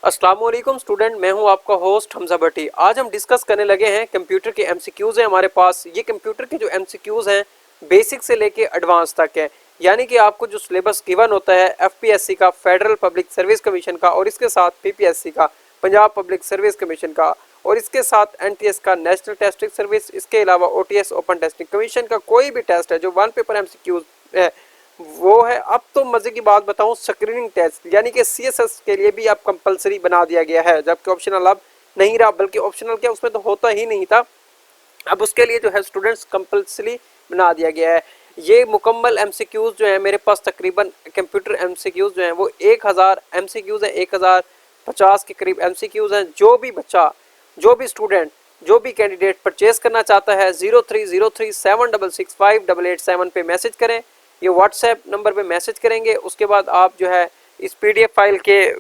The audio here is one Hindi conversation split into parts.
अस्सलामुअलैकुम स्टूडेंट, मैं हूं आपका होस्ट हमजा भट्टी। आज हम डिस्कस करने लगे हैं कंप्यूटर के एमसीक्यूज हैं हमारे पास। ये कंप्यूटर के जो एमसीक्यूज हैं बेसिक से लेके एडवांस तक है, यानी कि आपको जो सिलेबस गिवन होता है एफपीएससी का, फेडरल पब्लिक सर्विस कमीशन का, और इसके साथ पीपीएससी का, पंजाब पब्लिक सर्विस कमीशन का, और इसके साथ एनटीएस का, नेशनल टेस्टिंग सर्विस, इसके अलावा ओटीएस ओपन टेस्टिंग कमीशन का कोई भी टेस्ट है जो वन पेपर एमसीक्यूज है वो है। अब तो मजे की बात बताऊं, स्क्रीनिंग टेस्ट यानी कि सीएसएस के लिए भी अब कंपलसरी बना दिया गया है, जबकि ऑप्शनल अब नहीं रहा, बल्कि ऑप्शनल क्या उसमें तो होता ही नहीं था, अब उसके लिए जो है स्टूडेंट्स कंपलसरी बना दिया गया है। ये मुकम्मल एमसीक्यूज जो है मेरे पास तकरीबन कंप्यूटर एमसीक्यूज जो हैं वो 1000 एमसीक्यूज हैं, 1050 के करीब एमसीक्यूज हैं। जो भी बच्चा, जो भी स्टूडेंट, जो भी कैंडिडेट परचेज करना चाहता है 030376658887 पे मैसेज करें। ये व्हाट्सएप नंबर पे मैसेज करेंगे, उसके बाद आप जो है इस पीडीएफ फाइल के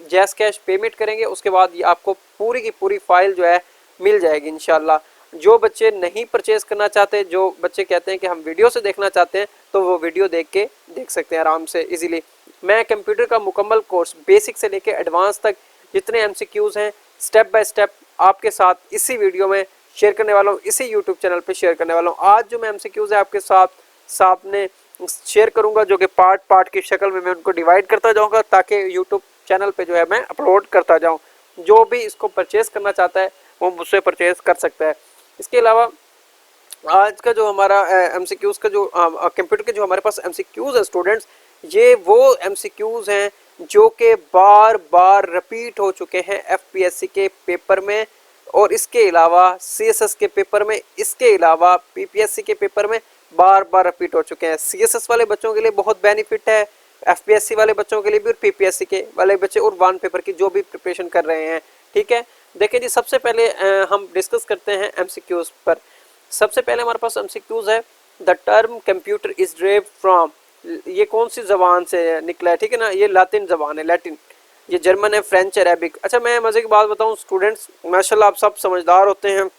जैस कैश पेमेंट करेंगे, उसके बाद ये आपको पूरी की पूरी फाइल जो है मिल जाएगी इंशाल्लाह। जो बच्चे नहीं परचेज करना चाहते, जो बच्चे कहते हैं कि हम वीडियो से देखना चाहते हैं, तो वो वीडियो देख के देख सकते हैं आराम से इजीली। मैं कंप्यूटर का मुकम्मल कोर्स बेसिक से लेके एडवांस तक जितने एमसीक्यूज हैं स्टेप बाय स्टेप आपके साथ इसी वीडियो में शेयर करने वाला हूँ, इसी यूट्यूब चैनल पे शेयर करने वाला हूँ। आज जो मैं एमसीक्यूज है आपके साथ सामने शेयर करूंगा, जो कि पार्ट पार्ट की शक्ल में मैं उनको डिवाइड करता जाऊंगा, ताकि यूट्यूब चैनल पे जो है मैं अपलोड करता जाऊं। जो भी इसको परचेज करना चाहता है वो मुझसे परचेज कर सकता है। इसके अलावा आज का जो हमारा एमसीक्यूज का जो कंप्यूटर के जो हमारे पास एमसीक्यूज है स्टूडेंट्स, ये वो एमसीक्यूज हैं जो कि बार बार रिपीट हो चुके हैं एफपीएससी के पेपर में, और इसके अलावा सीएसएस के पेपर में, इसके अलावा पीपीएससी के पेपर में बार बार रिपीट हो चुके हैं। सीएसएस वाले बच्चों के लिए बहुत बेनिफिट है, एफपीएससी वाले बच्चों के लिए भी, और पीपीएससी के वाले बच्चे और वन पेपर की जो भी प्रिपरेशन कर रहे हैं। ठीक है, देखिए जी, सबसे पहले हम डिस्कस करते हैं एमसीक्यूज पर। सबसे पहले हमारे पास एमसीक्यूज है, the term computer is derived from, ये कौन सी जबान से निकला है? ठीक है ना, ये लातिन जबान है, लैटिन। ये जर्मन है, फ्रेंच, अरेबिक। अच्छा, मैं मजे की बात बताऊं स्टूडेंट्स, माशाल्लाह आप सब समझदार होते हैं।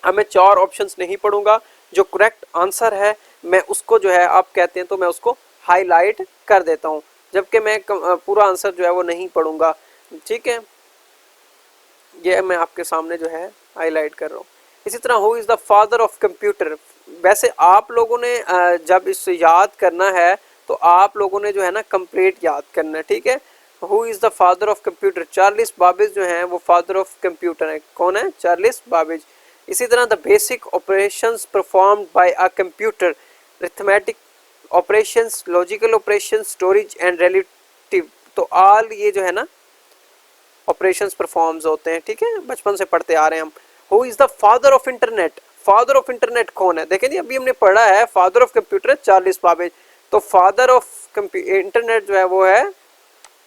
अब मैं 4 ऑप्शंस नहीं पढ़ूंगा, जो करेक्ट आंसर है मैं उसको जो है आप कहते हैं तो मैं उसको हाईलाइट कर देता हूं, जबकि मैं पूरा आंसर जो है वो नहीं पढ़ूंगा। ठीक है, ये मैं आपके सामने जो है हाईलाइट कर रहा हूँ। इसी तरह who is the father of computer, वैसे आप लोगों ने जब इससे याद करना है तो आप लोगों ने जो है ना कंप्लीट याद करना है। ठीक है, who is the father of computer, Charles Babbage जो हैं वो फादर ऑफ कंप्यूटर है। कौन है? Charles Babbage. इसी तरह the basic operations performed by a computer, arithmetic operations, logical operations, storage and relative, तो ऑल ये जो है ना ऑपरेशंस परफॉर्म्स होते हैं। ठीक है, बचपन से पढ़ते आ रहे हैं हम। Who is the father of internet, father of internet कौन है? देखें जी, अभी हमने पढ़ा है father of computer Charles Babbage, तो फादर ऑफ इंटरनेट जो है वो है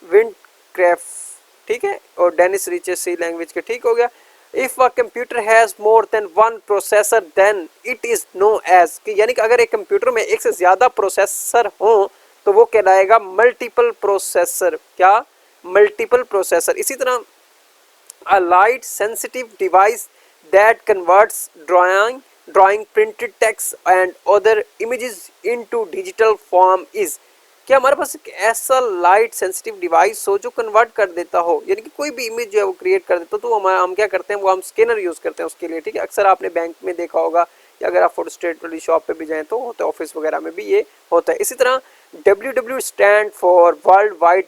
विंडक्राफ्ट। ठीक है, और डेनिस रिचेस सी लैंग्वेज के। ठीक हो गया। If a computer has more than one processor then it is no age, यानी कि अगर एक कंप्यूटर में एक से ज्यादा प्रोसेसर हो तो वो कहलाएगा मल्टीपल प्रोसेसर। क्या? Multiple processor. इसी तरह a light sensitive device that converts drawing printed text and other images into digital form is, क्या हमारे पास एक ऐसा लाइट सेंसिटिव डिवाइस हो जो कन्वर्ट कर देता हो, यानी कि कोई भी इमेज जो है वो क्रिएट कर देता हो, तो हम क्या करते हैं, वो हम स्कैनर यूज़ करते हैं उसके लिए। ठीक है, अक्सर आपने बैंक में देखा होगा, या अगर आप फोटो स्टेट वाली शॉप पे भी जाएं तो होता है, ऑफिस वगैरह में भी ये होता है। इसी तरह WW stand for world wide,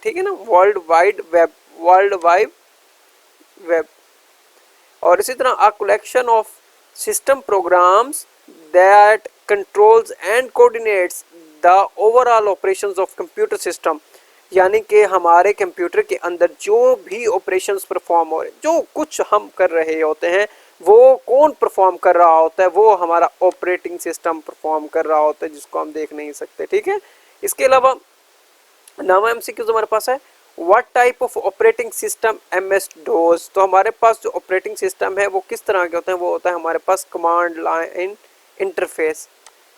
ठीक है ना, world wide web, world wide web. और इसी तरह a collection of system programmes that controls and coordinates the overall operations of computer system, यानी कि हमारे कंप्यूटर के अंदर जो भी ऑपरेशंस परफॉर्म हो रहे, जो कुछ हम कर रहे होते हैं, वो कौन परफॉर्म कर रहा होता है? वो हमारा ऑपरेटिंग सिस्टम परफॉर्म कर रहा होता है, जिसको हम देख नहीं सकते। ठीक है, इसके अलावा नवा एमसीक्यू हमारे पास है, what type of operating system MS DOS, तो हमारे पास जो ऑपरेटिंग सिस्टम है वो किस तरह के होते हैं? वो होता है हमारे पास कमांड लाइन इंटरफेस।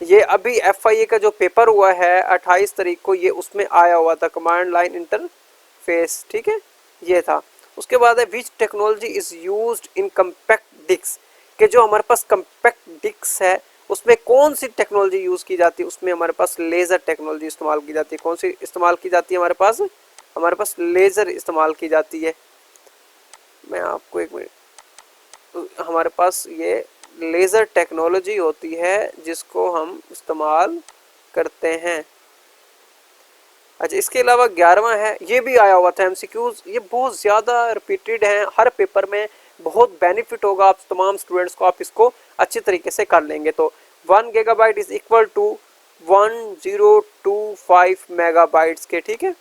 ये अभी FIA का जो पेपर हुआ है 28 तारीख को, ये उसमें आया हुआ था कमांड लाइन इंटरफेस। ठीक है, ये था। उसके बाद है which technology is used in compact disc, के जो हमारे पास कम्पैक्ट डिस्क है उसमें कौन सी टेक्नोलॉजी यूज़ की जाती है? उसमें हमारे पास लेज़र टेक्नोलॉजी इस्तेमाल की जाती है। कौन सी इस्तेमाल की जाती है हमारे पास? हमारे पास लेज़र इस्तेमाल की जाती है। मैं आपको एक मिनट, हमारे पास ये लेज़र टेक्नोलॉजी होती है जिसको हम इस्तेमाल करते हैं। अच्छा, इसके अलावा 11वां है, ये भी आया हुआ था एमसीक्यूज, ये बहुत ज़्यादा रिपीटेड हैं हर पेपर में, बहुत बेनिफिट होगा आप तमाम स्टूडेंट्स को, आप इसको अच्छी तरीके से कर लेंगे। तो 1 gigabyte is equal to 1025 megabytes के, ठीक है।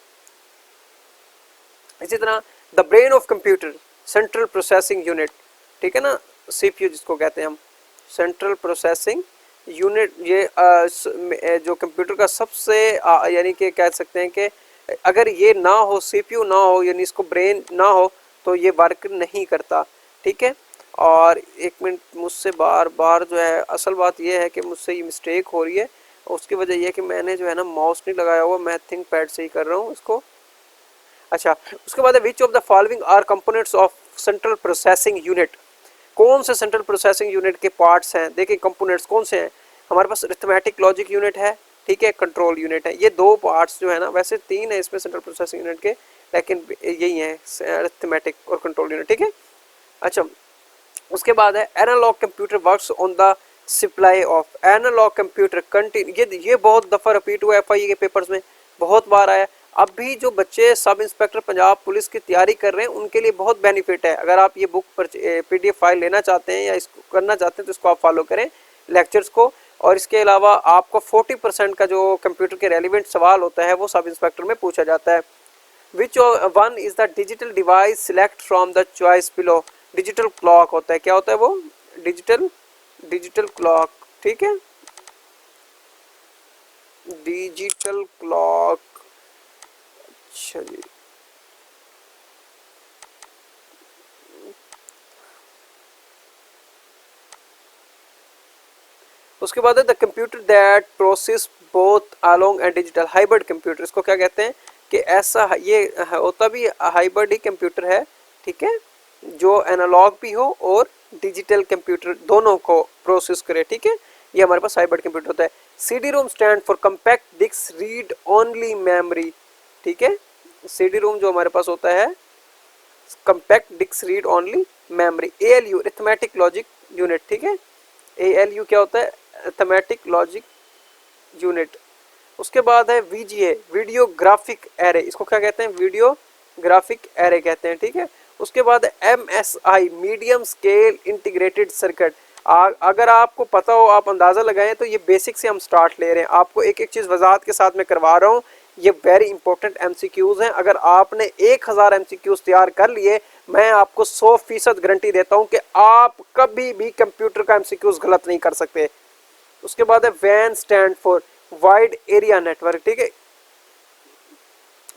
इसी तरह the brain of computer central processing unit, ठीक है ना, सीपीयू जिसको कहते हैं हम, सेंट्रल प्रोसेसिंग यूनिट, ये जो कंप्यूटर का सबसे यानी कि कह सकते हैं कि अगर ये ना हो, सीपीयू ना हो, यानी इसको ब्रेन ना हो तो ये वर्क नहीं करता, ठीक है। और एक मिनट, मुझसे बार बार जो है, असल बात ये है कि मुझसे ये मिस्टेक हो रही है, उसकी वजह यह है कि मैंने जो है ना माउस नहीं लगाया हुआ, मैं थिंक पैड से ही कर रहा हूँ इसको। अच्छा, उसके बाद है which of the following are components of central processing unit, कौन से सेंट्रल प्रोसेसिंग यूनिट के पार्ट्स हैं, देखिए कंपोनेंट्स कौन से हैं, हमारे पास अरिथमेटिक लॉजिक यूनिट है, ठीक है, कंट्रोल यूनिट है, ये दो पार्ट्स जो है ना, वैसे तीन है इसमें सेंट्रल प्रोसेसिंग यूनिट के, लेकिन यही है अरिथमेटिक और कंट्रोल यूनिट, ठीक है। अच्छा, उसके बाद है analog computer works on the supply of, analog computer continue, ये बहुत दफ़ा रिपीट हुआ है एफआई के पेपर्स में, बहुत बार आया। अब भी जो बच्चे सब इंस्पेक्टर पंजाब पुलिस की तैयारी कर रहे हैं उनके लिए बहुत बेनिफिट है, अगर आप ये बुक पर पीडीएफ फाइल लेना चाहते हैं या इसको करना चाहते हैं तो इसको आप फॉलो करें लेक्चर्स को। और इसके अलावा आपको 40% का जो कंप्यूटर के रेलिवेंट सवाल होता है वो सब इंस्पेक्टर में पूछा जाता है। Which one is the digital device select from the choice below, digital clock होता है, क्या होता है वो, डिजिटल क्लॉक, ठीक है, डिजिटल क्लॉक। अच्छा जी, उसके बाद है the computer that process both analog and digital, hybrid computer, इसको क्या कहते हैं कि ऐसा ये होता भी हाइब्रिड ही कंप्यूटर है, ठीक है, जो एनालॉग भी हो और डिजिटल कंप्यूटर दोनों को प्रोसेस करे, ठीक है, ये हमारे पास हाइब्रिड कंप्यूटर होता है। CD ROM stand for compact disc read only memory, ठीक है, सीडी रोम जो हमारे पास होता है compact disc read only memory. ALU arithmetic logic unit, ठीक है, एएलयू क्या होता है, अरिथमेटिक लॉजिक यूनिट। उसके बाद है वीजीए वीडियो ग्राफिक एरे, इसको क्या कहते हैं, वीडियो ग्राफिक एरे कहते हैं, ठीक है। उसके बाद MSI medium scale integrated circuit, अगर आपको पता हो आप अंदाज़ा लगाएं तो ये बेसिक से हम स्टार्ट ले रहे हैं, आपको एक एक चीज़ वजाहत के साथ मैं करवा रहा हूँ, ये वेरी इंपॉर्टेंट एमसीक्यूज़ हैं। अगर आपने 1000 एमसीक्यूज़ तैयार कर लिए, मैं आपको 100% गारंटी देता हूँ कि आप कभी भी कंप्यूटर का एमसीक्यूज़ गलत नहीं कर सकते। उसके बाद है वैन stand for wide area network, ठीक है,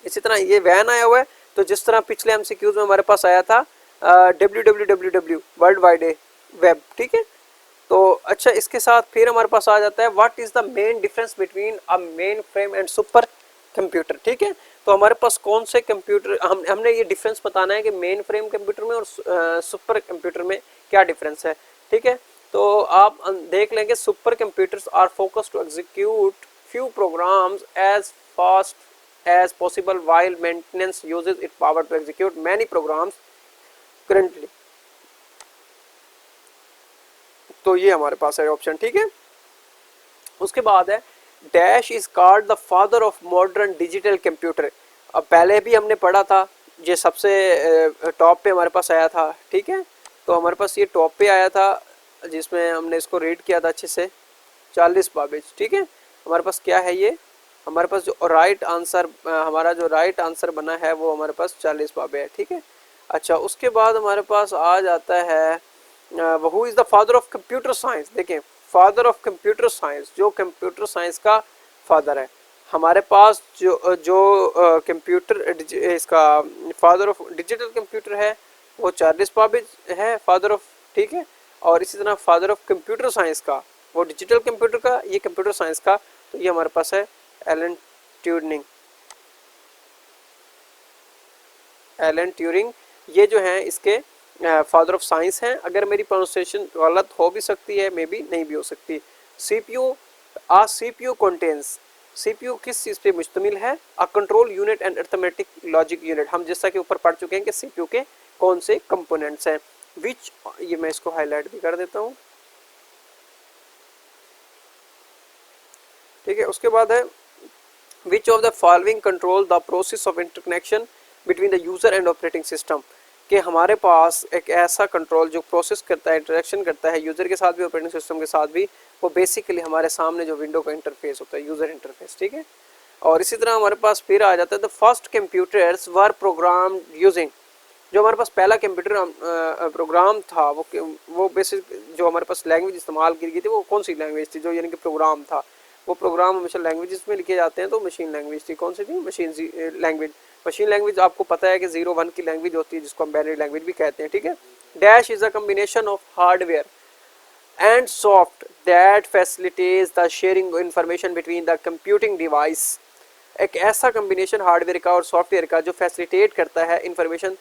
इसी तरह ये वैन आया हुआ है, तो जिस तरह पिछले एमसीक्यूज़ में हमारे पास आया था www वर्ल्ड वाइड वेब, ठीक है। तो अच्छा, इसके साथ फिर हमारे पास आ जाता है what is the main difference between a main frame and super computer, ठीक है। तो हमारे पास कौन से कंप्यूटर, हमने ये डिफरेंस बताना है कि मेन फ्रेम कंप्यूटर में और सुपर कंप्यूटर में क्या डिफरेंस है, ठीक है। तो आप देख लेंगे super computers are focused to execute few programs as fast as possible while maintenance uses it power to execute many programs currently. तो ये हमारे पास है ऑप्शन, ठीक है। उसके बाद है dash is called the father of modern digital computer, अब पहले भी हमने पढ़ा था, ये सबसे टॉप पे हमारे पास आया था, ठीक है। तो हमारे पास ये टॉप पे आया था जिसमें हमने इसको रीड किया था अच्छे से, 40 बाबिज, ठीक है। हमारे पास क्या है ये, हमारे पास जो राइट आंसर, हमारा जो राइट आंसर बना है वो हमारे पास 40 बाबे है, ठीक है। अच्छा, उसके बाद हमारे पास आ जाता है who is the father of computer science, देखें फादर ऑफ कंप्यूटर साइंस, जो कंप्यूटर साइंस का फादर है हमारे पास, जो कंप्यूटर इसका फादर ऑफ डिजिटल कंप्यूटर है वो 40 बाबिज है फादर ऑफ, ठीक है। और इसी तरह फादर ऑफ कंप्यूटर साइंस का, वो डिजिटल कंप्यूटर का, ये कंप्यूटर साइंस का, तो ये हमारे पास है एलन ट्यूरिंग, एलन ट्यूरिंग, ये जो है इसके फादर ऑफ साइंस हैं। अगर मेरी प्रोनाउंसिएशन गलत हो भी सकती है, मे बी नहीं भी हो सकती। सीपीयू कंटेन्स सीपीयू किस चीज़ पे मुश्तमिल है? A control unit and arithmetic logic unit. हम जैसा कि ऊपर पढ़ चुके हैं कि सीपीयू के कौन से कंपोनेंट्स हैं। विच, ये मैं इसको हाईलाइट भी कर देता हूँ, ठीक है। उसके बाद है which of the following control the process of interconnection between the user and operating system. कि हमारे पास एक ऐसा कंट्रोल जो प्रोसेस करता है, इंटरेक्शन करता है यूज़र के साथ भी ऑपरेटिंग सिस्टम के साथ भी, वो बेसिकली हमारे सामने जो विंडो का इंटरफेस होता है, यूज़र इंटरफेस, ठीक है। और इसी तरह हमारे पास फिर आ जाता है the first computers were program using. जो हमारे पास पहला कंप्यूटर प्रोग्राम था वो बेसिक जो हमारे पास लैंग्वेज इस्तेमाल की गई थी वो कौन सी लैंग्वेज थी? जो यानी कि प्रोग्राम था, वो प्रोग्राम हमेशा लैंग्वेजेस में लिखे जाते हैं, तो मशीन लैंग्वेज थी। कौन सी थी? Machine language. मशीन लैंग्वेज आपको पता है कि 0-1 की लैंग्वेज होती है, जिसको हम बाइनरी लैंग्वेज भी कहते हैं, ठीक है। Dash is a combination of hardware and soft that facilitates the sharing information between the computing device. एक ऐसा कम्बिनेशन हार्डवेयर का और सॉफ्टवेयर का जो फैसिलिटेट करता है इंफॉर्मेशन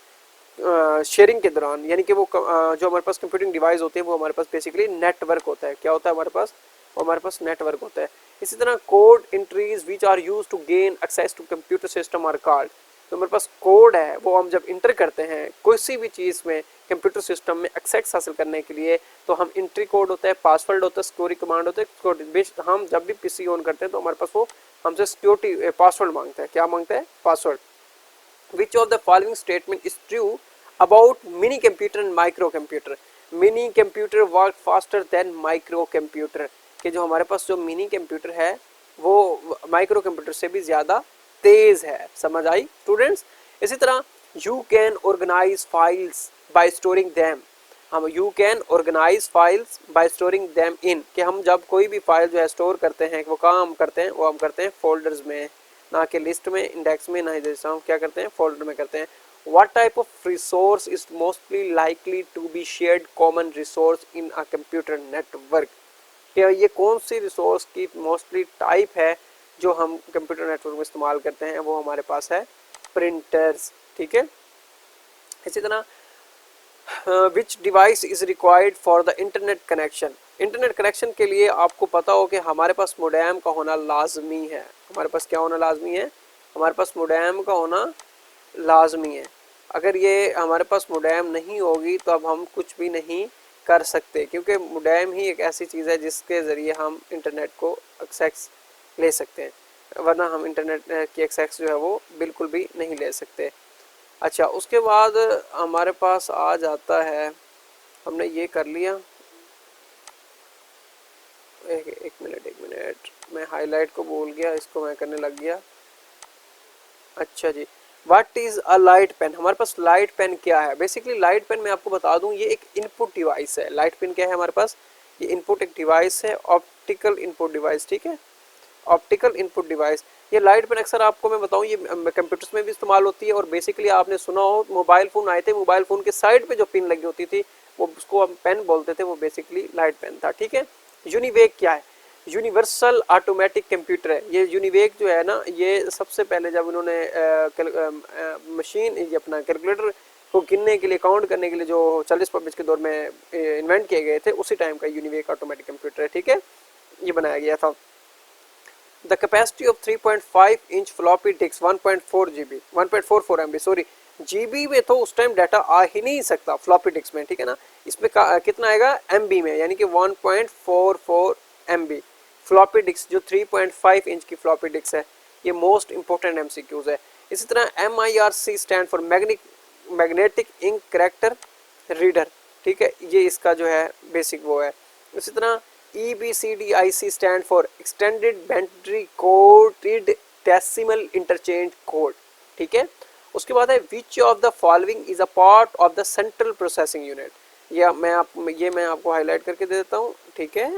शेयरिंग के दौरान, यानी कि वो जो हमारे पास कंप्यूटिंग डिवाइस होते हैं वो हमारे पास बेसिकली नेटवर्क होता है। क्या होता है हमारे पास? वो हमारे पास नेटवर्क होता है। इसी तरह code entries which are used to gain access to computer system are called. तो हमारे पास कोड है, वो हम जब इंटर करते हैं किसी भी चीज़ में कंप्यूटर सिस्टम में एक्सेस हासिल करने के लिए, तो हम एंट्री कोड होता है, पासवर्ड होता है, सिक्योरिटी कमांड होता है। हम जब भी पीसी ऑन करते हैं तो हमारे पास वो हमसे सिक्योरिटी पासवर्ड मांगता है। क्या मांगता है? Password. Which of the following statement is true about mini computer and micro computer? Mini computer work faster than micro computer। कि जो हमारे पास जो मिनी कंप्यूटर है वो माइक्रो कंप्यूटर से भी ज़्यादा तेज़ है। समझ आई स्टूडेंट्स? इसी तरह you can organise files by storing them. हम you can organise files by storing them in, कि हम जब कोई भी फाइल जो है स्टोर करते हैं, वो काम करते हैं, वो हम करते हैं फोल्डर्स में, ना कि लिस्ट में, इंडेक्स में, ना ही जैसा हम क्या करते हैं फोल्डर में करते हैं। What type of resource is mostly likely to be shared common resource in a computer network. कि ये कौन सी रिसोर्स की मोस्टली टाइप है जो हम कंप्यूटर नेटवर्क में इस्तेमाल करते हैं? वो हमारे पास है प्रिंटर्स, ठीक है। इसी तरह विच device is required for the internet connection. Internet connection के लिए आपको पता हो कि हमारे पास मोडेम का होना लाजमी है। हमारे पास क्या होना लाजमी है? हमारे पास मोडेम का होना लाजमी है। अगर ये हमारे पास मोडेम नहीं होगी तो अब हम कुछ भी नहीं कर सकते, क्योंकि मोडेम ही एक ऐसी चीज़ है जिसके ज़रिए हम इंटरनेट को एक्सेस ले सकते हैं, वरना हम इंटरनेट की एक्सेस जो है वो बिल्कुल भी नहीं ले सकते। अच्छा, उसके बाद हमारे पास आ जाता है, हमने ये कर लिया। एक मिनट मैं हाईलाइट को भूल गया, इसको मैं करने लग गया। अच्छा जी, what is a light pen. हमारे पास लाइट पेन क्या है? बेसिकली लाइट पेन मैं आपको बता दूं, ये एक इनपुट डिवाइस है। लाइट पेन क्या है हमारे पास? ये इनपुट एक डिवाइस है, ऑप्टिकल इनपुट डिवाइस, ठीक है। Optical input device. ये लाइट पेन अक्सर आपको मैं बताऊं ये कंप्यूटर्स में भी इस्तेमाल होती है, और बेसिकली आपने सुना हो मोबाइल फ़ोन आए थे, मोबाइल फ़ोन के साइड पे जो पिन लगी होती थी वो उसको हम पेन बोलते थे, वो बेसिकली लाइट पेन था, ठीक है। यूनिवेक क्या है? यूनिवर्सल ऑटोमेटिक कंप्यूटर है। ये यूनिवेक जो है ना, ये सबसे पहले जब उन्होंने मशीन ये अपना कैलकुलेटर को गिनने के लिए, काउंट करने के लिए जो 40-25 के दौर में इन्वेंट किए गए थे, उसी टाइम का यूनिवेक ऑटोमेटिक कंप्यूटर है, ठीक है। ये बनाया गया था। The capacity of 3.5 inch floppy disk 1.4 GB 1.44 MB, sorry GB में तो उस टाइम डाटा आ ही नहीं सकता फ्लॉपी डिस्क में, ठीक है ना। इसमें कितना आएगा? MB में, यानी कि 1.44 MB फ्लॉपी डिस्क जो 3.5 इंच की फ्लॉपी डिस्क है। ये मोस्ट इंपॉर्टेंट MCQs है। इसी तरह MIRC stand for magnetic ink character reader, ठीक है। ये इसका जो है बेसिक वो है। इसी तरह EBCDIC stand for extended binary coded decimal interchange code, ठीक है। उसके बाद है which of the following is a part of the central processing unit. ये मैं आपको हाईलाइट करके दे देता हूँ, ठीक है।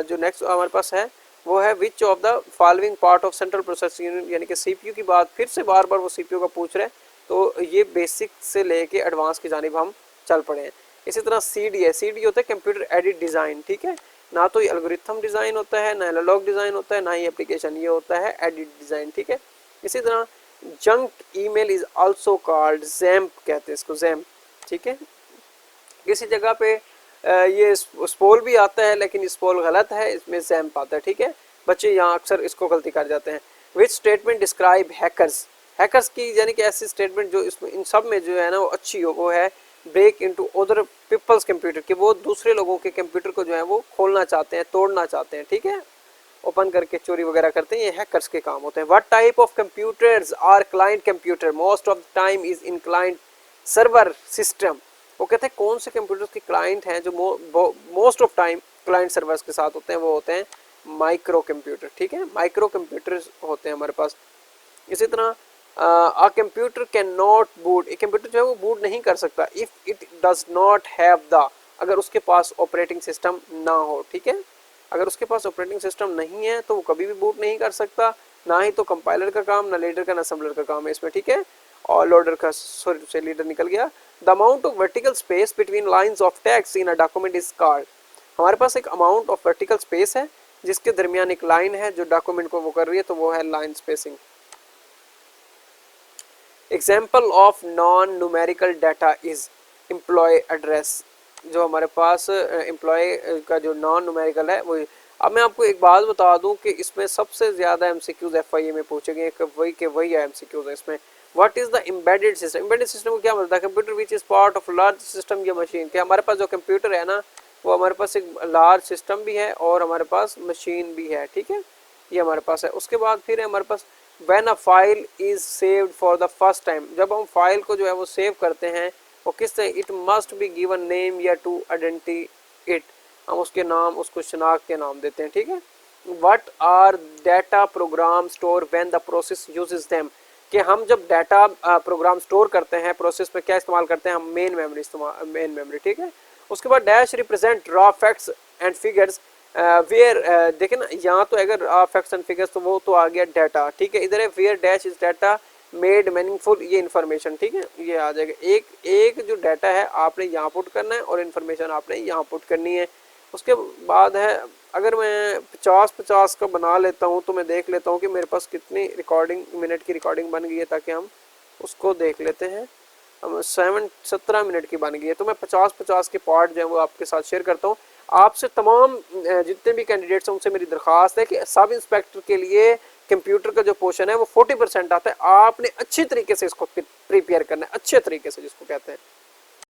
जो नेक्स्ट हमारे पास है वो है which of the following part of central processing unit, यानी कि CPU की बात फिर से बार बार वो CPU का पूछ रहे हैं, तो ये बेसिक से लेके एडवांस की जानिब हम चल पड़े हैं। इसी तरह CD है। CD होता है कंप्यूटर एडेड डिज़ाइन, ठीक है। ना तो ये एल्गोरिथम डिज़ाइन होता है, ना एनालॉग डिज़ाइन होता है, ना ही एप्लीकेशन, ये होता है एडिट डिज़ाइन, ठीक है। इसी तरह junk email is also called XAMPP, कहते हैं इसको जैम्प, ठीक है। किसी जगह पे ये स्पोल भी आता है, लेकिन स्पोल गलत है, इसमें जैम्प आता है, ठीक है। बच्चे यहाँ अक्सर इसको गलती कर जाते हैं। Which statement describe hackers, hackers की यानी कि ऐसी स्टेटमेंट जो इसमें इन सब में जो है ना वो अच्छी हो, वो है break into other people's computer, कि वो दूसरे लोगों के कंप्यूटर को जो है वो खोलना चाहते हैं, तोड़ना चाहते हैं, ठीक है, ओपन करके चोरी वगैरह करते हैं, ये हैकर्स के काम होते हैं। What type of computers are client computer, most of the time is in client server system, वो कहते हैं कौन से कंप्यूटर्स के क्लाइंट हैं जो most of time client servers के साथ होते हैं, वो होते हैं माइक्रो कंप्यूटर, ठीक है, माइक्रो कंप्यूटर्स होते हैं हमारे पास। इसी तरह a computer can not boot, एक कंप्यूटर जो है वो बूट नहीं कर सकता if it does not have the, अगर उसके पास ऑपरेटिंग सिस्टम ना हो, ठीक है, अगर उसके पास ऑपरेटिंग सिस्टम नहीं है तो वो कभी भी बूट नहीं कर सकता, ना ही तो कंपाइलर का काम, ना लीडर का, ना असेंबलर का काम है इसमें, ठीक है, और लोडर का, सॉरी से लीडर निकल गया। The amount of vertical space between lines of text in a document is called, हमारे पास एक अमाउंट ऑफ वर्टिकल स्पेस है जिसके दरमियान एक लाइन है जो डॉक्यूमेंट को वो कर रही है, तो वो है line spacing. Example of non numerical data is employ address, जो हमारे पास एम्प्लॉय का जो नॉन न्यूमेरिकल है वो। अब मैं आपको एक बात बता दूं कि इसमें सबसे ज़्यादा एमसीक्यूज एफआईए में पूछे गए, वही एमसीक्यूज है इसमें। What is the embedded system, embedded system को क्या मतलब है, computer which is part of large system या मशीन, कि हमारे पास जो कंप्यूटर है ना वो हमारे पास एक लार्ज सिस्टम भी है और हमारे पास मशीन भी है, ठीक है, ये हमारे पास है। उसके बाद फिर है हमारे पास when a file is saved for the first time, जब हम फाइल को जो है वो सेव करते हैं वो किस तरह, it must be given name या टू आइडेंटिटी इट, हम उसके नाम, उसको शनाख्त के नाम देते हैं, ठीक है। What are data program store when the process uses them, कि हम जब डाटा प्रोग्राम स्टोर करते हैं प्रोसेस में क्या इस्तेमाल करते हैं, हम मेन मेमोरी इस्तेमाल, मेन मेमोरी, ठीक है। उसके बाद dash represent raw facts and figures where, देखें ना यहाँ तो अगर रॉ फैक्ट्स एंड फिगर्स तो वो तो आ गया डाटा, ठीक है, इधर है where dash is data made meaningful, ये इन्फॉर्मेशन, ठीक है, ये आ जाएगा। एक जो डाटा है आपने यहाँ पुट करना है और इन्फॉर्मेशन आपने यहाँ पुट करनी है। उसके बाद है अगर मैं 50-50 का बना लेता हूँ तो मैं देख लेता हूँ कि मेरे पास कितनी रिकॉर्डिंग मिनट की रिकॉर्डिंग बन गई है, ताकि हम उसको देख लेते हैं। हम 17 मिनट की बन गई है, तो मैं 50-50 के पार्ट जो है वो आपके साथ शेयर करता हूँ। आपसे तमाम जितने भी कैंडिडेट्स हैं उनसे मेरी दरख्वास्त है कि सब इंस्पेक्टर के लिए कंप्यूटर का जो पोर्शन है वो 40% आता है, आपने अच्छी तरीके से इसको प्रिपेयर करना है, अच्छे तरीके से जिसको कहते हैं।